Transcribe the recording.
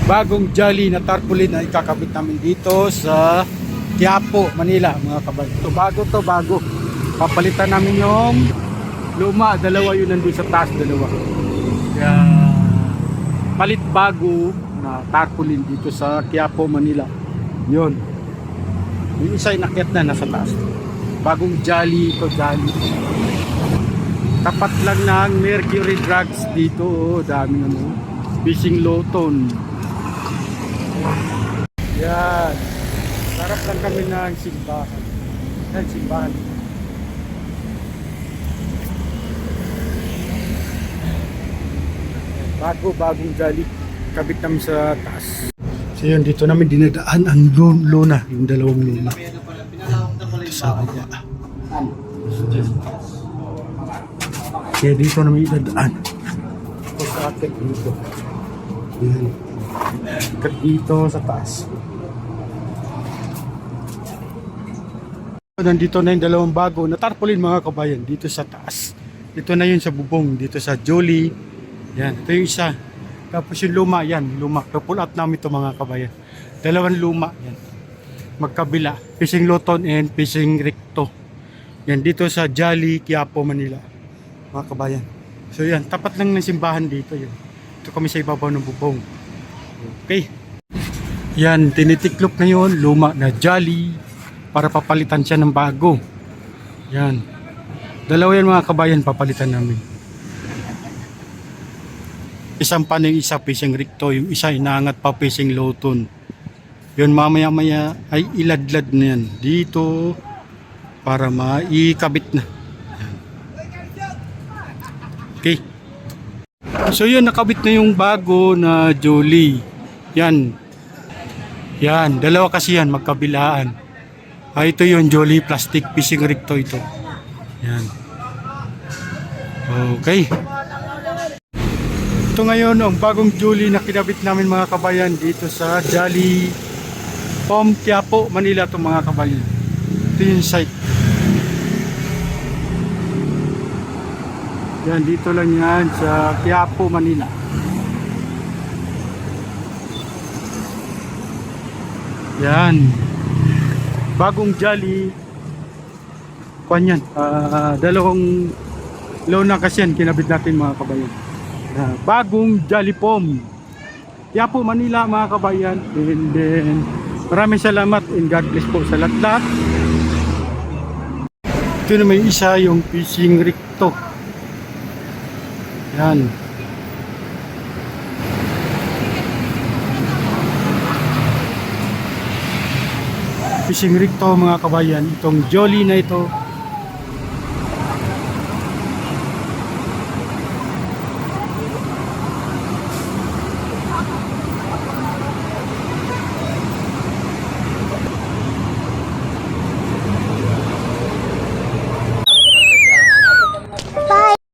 bagong jolly na tarpaulin na ikakabit namin dito sa Quiapo, Manila mga kabayan. So bago. Papalitan namin yung luma, dalawa yun nandun sa taas, dalawa. Kaya palit bago na tarpaulin dito sa Quiapo, Manila. Yun. Yung isa inakyat na nasa taas. Bagong jolly ito, jolly. Tapat lang ng Mercury Drugs dito, oh, daming ano, fishing loton. Yan. Sarap lang kami ng simbahan. Yan, simbahan. Bagong jolly. Kabit namin sa taas. So yun, dito namin dinadaan ang luna, yung dalawang luna. Sa baba. Kaya dito namin idadaan. Ito sa akin dito. Yan. Kat dito sa taas. Nandito na yung dalawang bago na tarpaulin mga kabayan dito sa taas. Dito na yun sa bubong, dito sa Jolly. Yan, ito yung isa. Tapos yung luma, yan, luma. Pull out namin ito mga kabayan. Dalawang luma, yan. Magkabila. Fishing Loton and Fishing Recto. Yan, dito sa Jolly, Quiapo, Manila. Mga kabayan. So yan, tapat lang ng simbahan dito. Yan. Ito kami sa ibabaw ng bubong. Okay. Yan, tinitiklop na yun. Luma na Jolly. Para papalitan siya ng bago. Yan. Dalawa yan mga kabayan, papalitan namin. Isang pa yung isa fishing recto, yung isa inaangat pa fishing loton. Yun mamaya-maya ay iladlad na yan dito para maikabit na. Okay. So yun, nakabit na yung bago na Jolly. Yan. Yan, dalawa kasi yan, magkabilaan. Ito yung Jolly plastic fishing recto ito. Yan. Okay. Ito ngayon ang bagong Jolly na kinabit namin mga kabayan dito sa Jolly Pom Quiapo, Manila itong mga kabayan. Ito yung site. Yan, dito lang yan sa Quiapo, Manila. Yan. Bagong Jolly. Kuan yan. Dalawang lona kasi yan kinabit natin mga kabayan. Bagong Jolly Pom Quiapo, Manila mga kabayan. And then maraming salamat and God bless po sa lahat. Ito na may isa yung fishing recto. Yan. Fishing recto mga kabayan. Itong Jolly na ito